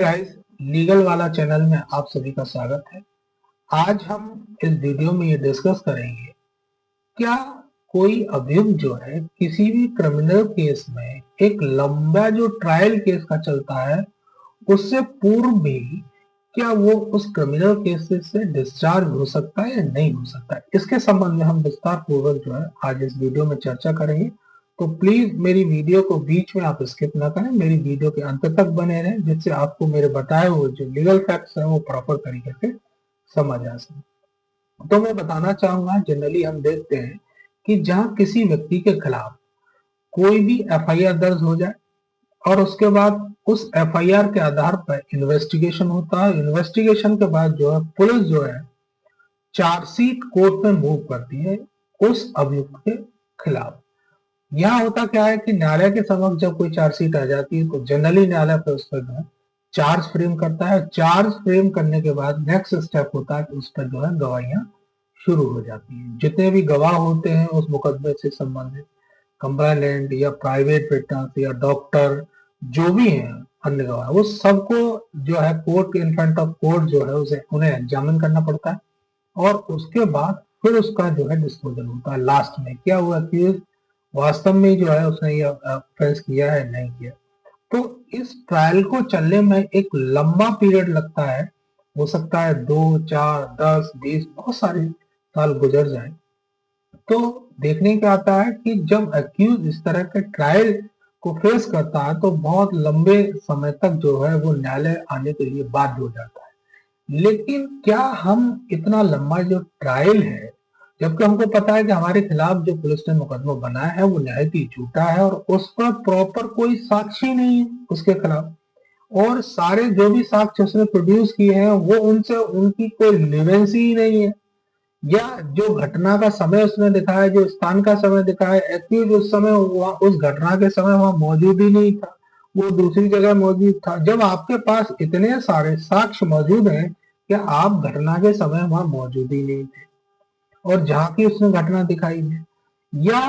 Guys, legal वाला channel में आप सभी का स्वागत है। आज हम इस वीडियो में ये डिस्कस करेंगे, क्या कोई अभियुक्त जो है किसी भी क्रिमिनल केस में एक लंबा जो ट्रायल केस का चलता है उससे पूर्व भी क्या वो उस क्रिमिनल केस से डिस्चार्ज हो सकता है या नहीं हो सकता है। इसके संबंध में हम विस्तार पूर्वक जो है आज इस वीडियो में चर्चा करेंगे। तो प्लीज मेरी वीडियो को बीच में आप स्किप ना करें, मेरी वीडियो के अंत तक बने रहें, जिससे आपको मेरे बताए हुए जो लीगल फैक्ट्स हैं वो प्रॉपर तरीके से समझ आ सके। तो मैं बताना चाहूंगा, जनरली हम देखते हैं कि जहां किसी व्यक्ति के खिलाफ कोई भी एफआईआर दर्ज हो जाए और उसके बाद उस एफआईआर के आधार पर इन्वेस्टिगेशन होता है। इन्वेस्टिगेशन के बाद जो है पुलिस जो है चार्जशीट कोर्ट में मूव करती है उस अभियुक्त के खिलाफ। यहाँ होता क्या है कि न्यायालय के समक्ष जब कोई चार्जशीट आ जाती है तो जनरली न्यायालय पर उस पर जो है चार्ज फ्रेम करता है। चार्ज फ्रेम करने के बाद नेक्स्ट स्टेप होता है कि उस पर जो है गवाहियां शुरू हो जाती हैं। जितने भी गवाह होते हैं उस मुकदमे से संबंधित, कंप्लेनेंट या प्राइवेट विटनेस या डॉक्टर, जो भी हैं अन्य गवाह, वो सबको जो है court in front of court जो है उसे उन्हें एग्जामिन करना पड़ता है और उसके बाद फिर उसका जो है डिस्पोजल होता है। लास्ट में क्या हुआ कि वास्तव में जो है उसने ये ऑफेंस किया है नहीं किया। तो इस ट्रायल को चलने में एक लंबा पीरियड लगता है, हो सकता है 2, 4, 10, 20 बहुत सारे साल गुजर जाए। तो देखने का आता है कि जब एक्यूज इस तरह के ट्रायल को फेस करता है तो बहुत लंबे समय तक जो है वो न्यायालय आने के लिए बाध्य हो जाता है। लेकिन क्या हम इतना लंबा जो ट्रायल है, जबकि हमको पता है कि हमारे खिलाफ जो पुलिस ने मुकदमा बनाया है वो निहायत ही झूठा है और उस पर प्रॉपर कोई साक्षी नहीं है उसके खिलाफ, और सारे जो भी साक्ष्य उसने प्रोड्यूस किए हैं वो उनसे उनकी कोई रिलेवेंस ही नहीं है, या जो घटना का समय उसने दिखाया, जो स्थान का समय दिखाया, एक्यूज उस समय उस घटना के समय वहां मौजूद ही नहीं था, वो दूसरी जगह मौजूद था। जब आपके पास इतने सारे साक्ष्य मौजूद हैं कि आप घटना के समय वहां मौजूद ही नहीं थे और जहां की उसने घटना दिखाई है, या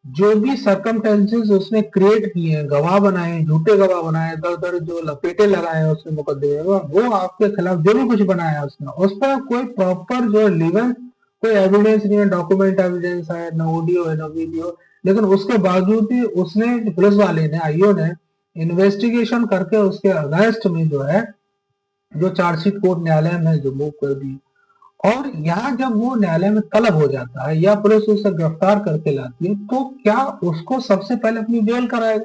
जो भी सर्कमटेंसेस उसने क्रिएट किए हैं, गवाह बनाए, झूठे गवाह बनाए, दर दर जो लपेटे लगाए हैं उसने मुकदमे में, वो आपके खिलाफ जो भी कुछ बनाया उसने, उस पर कोई प्रॉपर जो रिलीवेंस कोई एविडेंस नहीं है, डॉक्यूमेंट एविडेंस है, न ऑडियो है, न वीडियो। लेकिन उसके बावजूद भी उसने, पुलिस वाले ने, आईओ ने इन्वेस्टिगेशन करके उसके अगेंस्ट में जो है जो चार्जशीट कोर्ट न्यायालय में जो मूव कर दी। और यहाँ जब वो न्यायालय में तलब हो जाता है या पुलिस उसे गिरफ्तार करके लाती है तो क्या उसको सबसे पहले अपनी बेल कराएगा?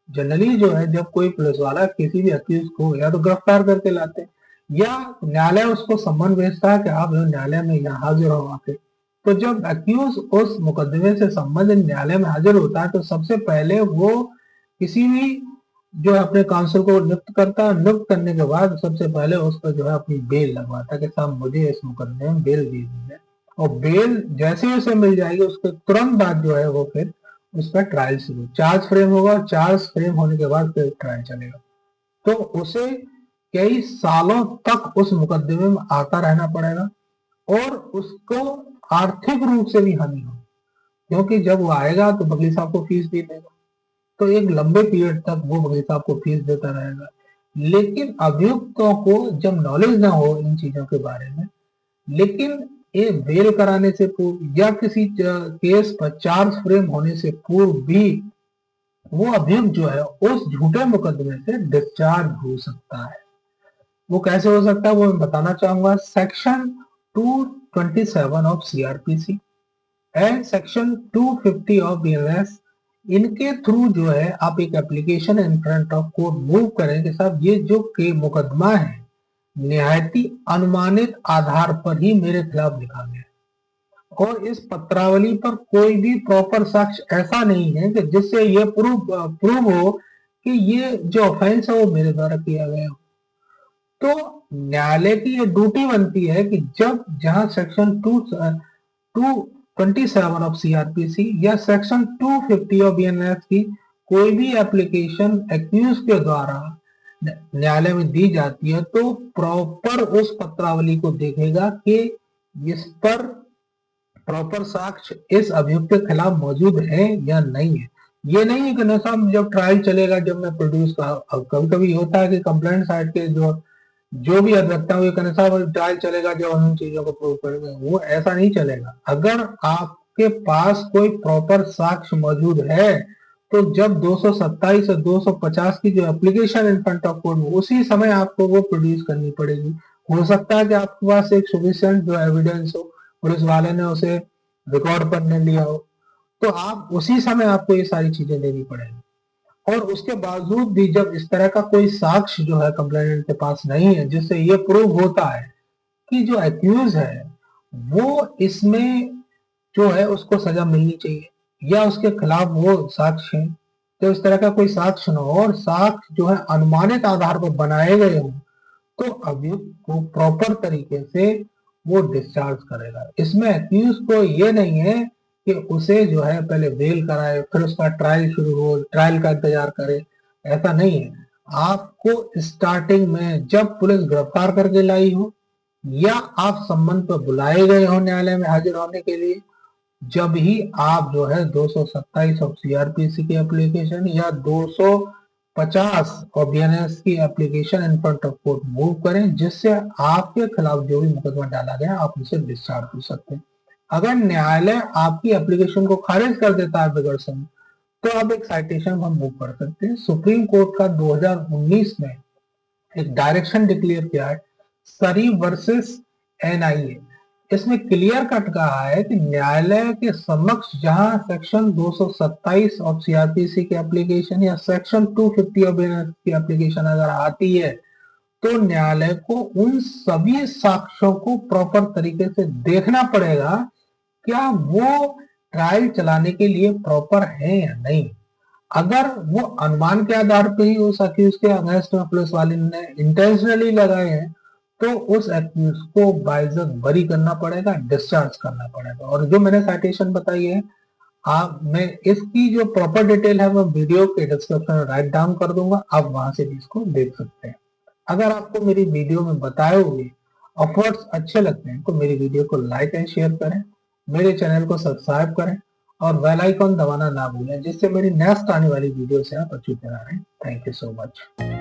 जनरली जो है जब कोई पुलिस वाला किसी भी अक्यूज को या तो गिरफ्तार करके लाते हैं या न्यायालय उसको सम्मन भेजता है कि आप न्यायालय में यहाँ हाजिर हो आके, तो जब अक्यूज उस मुकदमे से संबंधित न्यायालय में हाजिर होता है तो सबसे पहले वो किसी भी जो है अपने काउंसिल को नियुक्त करता है। नियुक्त करने के बाद सबसे पहले उस पर जो है अपनी बेल लगवाता है कि साहब मुझे इस मुकदमे में बेल दी गई है, और बेल जैसे ही उसे मिल जाएगी उसके तुरंत बाद जो है वो फिर उस पर ट्रायल शुरू, चार्ज फ्रेम होगा, चार्ज फ्रेम होने के बाद फिर ट्रायल चलेगा। तो उसे कई सालों तक उस मुकदमे में आता रहना पड़ेगा और उसको आर्थिक रूप से भी हानि हो, क्योंकि जब वो आएगा तो वकील साहब को फीस भी देगा, तो एक लंबे पीरियड तक वो वकील साहब को फीस देता रहेगा। लेकिन अभियुक्तों को जब नॉलेज ना हो इन चीजों के बारे में, लेकिन ये बेल कराने से पूर्व या किसी केस पर चार्ज फ्रेम होने से पूर्व भी वो अभियुक्त जो है उस झूठे मुकदमे से डिस्चार्ज हो सकता है। वो कैसे हो सकता है वो मैं बताना चाहूंगा। Section 227 of CrPC and section 250 of BNS, इनके थ्रू जो है आप एक application in front of court move करें कि साहब ये जो के मुकदमा है निहायती अनुमानित आधार पर ही मेरे खिलाफ लिखा गया है और इस पत्रावली पर कोई भी प्रॉपर साक्ष्य ऐसा नहीं है कि जिससे ये प्रूव हो कि ये जो ऑफेंस है वो मेरे द्वारा किया गया हो। तो न्यायालय की ये ड्यूटी बनती है कि जब जहां सेक्शन 227 ऑफ सीआरपीसी या सेक्शन 250 ऑफ बीएनएस की कोई भी एप्लीकेशन एक्यूज के द्वारा न्यायालय में दी जाती है तो प्रॉपर उस पत्रावली को देखेगा कि इस पर प्रॉपर साक्ष्य इस अभियुक्त के खिलाफ मौजूद है या नहीं है। ये नहीं है कि ना साहब जब ट्रायल चलेगा जब मैं प्रोड्यूस कभी कभी होता है कि कंप्लेंट साइड के जो जो भी अधिवक्ता हुए कहने साहब ट्रायल चलेगा जो उन चीजों को प्रूव करेगा, वो ऐसा नहीं चलेगा। अगर आपके पास कोई प्रॉपर साक्ष्य मौजूद है तो जब 227 और 250 की जो application in front of court उसी समय आपको वो प्रोड्यूस करनी पड़ेगी। हो सकता है कि आपके पास एक सफिशिएंट जो एविडेंस हो, पुलिस वाले ने उसे रिकॉर्ड करने लिया हो, तो आप उसी समय आपको ये सारी चीजें देनी पड़ेगी। और उसके बावजूद भी जब इस तरह का कोई साक्ष्य जो है कंप्लेनेंट के पास नहीं है जिससे ये प्रूव होता है कि जो एक्यूज है वो इसमें जो है उसको सजा मिलनी चाहिए या उसके खिलाफ वो साक्ष्य है, तो इस तरह का कोई साक्ष्य न हो और साक्ष्य जो है अनुमानित आधार पर बनाए गए हो, तो अभियुक्त को प्रॉपर तरीके से वो डिस्चार्ज करेगा। इसमें एक्यूज को ये नहीं है कि उसे जो है पहले बेल कराए फिर उसका ट्रायल शुरू हो, ट्रायल का इंतजार करे, ऐसा नहीं है। आपको स्टार्टिंग में जब पुलिस गिरफ्तार करके लाई हो या आप संबंध पर बुलाए गए हो न्यायालय में हाजिर होने के लिए, जब ही आप जो है 227 ऑफ सीआरपीसी की एप्लीकेशन या 250 और बीएनएस की application in front of court move करें जिससे आपके खिलाफ जो भी मुकदमा डाला गया आप उसे डिस्चार्ज हो सकते हैं। अगर न्यायालय आपकी एप्लीकेशन को खारिज कर देता है बिगड़ समय, तो अब एक साइटेशन हम मूव कर सकते हैं। सुप्रीम कोर्ट का 2019 में एक डायरेक्शन डिक्लेयर किया है, सरी वर्सेस एनआईए। इसमें क्लियर कट कहा है कि न्यायालय के समक्ष जहां सेक्शन 227 ऑफ सीआरपीसी की एप्लीकेशन या सेक्शन 250 ऑफ की एप्लीकेशन अगर आती है तो न्यायालय को उन सभी साक्ष्यों को प्रॉपर तरीके से देखना पड़ेगा, क्या वो ट्रायल चलाने के लिए प्रॉपर है या नहीं। अगर वो अनुमान के आधार पे ही उस अक्यूज के अगेंस्ट में पुलिस वाले ने इंटेंशनली लगाए हैं, तो उस अक्यूज को बाइज्जत बरी करना पड़ेगा, डिस्चार्ज करना पड़ेगा। और जो मैंने साइटेशन बताई है, आप मैं इसकी जो प्रॉपर डिटेल है वो वीडियो के डिस्क्रिप्शन में राइट डाउन कर दूंगा, आप वहां से भी इसको देख सकते हैं। अगर आपको मेरी वीडियो में बताए हुए ऑफर्स अच्छे लगते हैं तो मेरी वीडियो को लाइक एंड शेयर करें, मेरे चैनल को सब्सक्राइब करें और बेल आइकॉन दबाना ना भूलें जिससे मेरी नेक्स्ट आने वाली वीडियो से आप अचूक बना रहें। Thank you so much.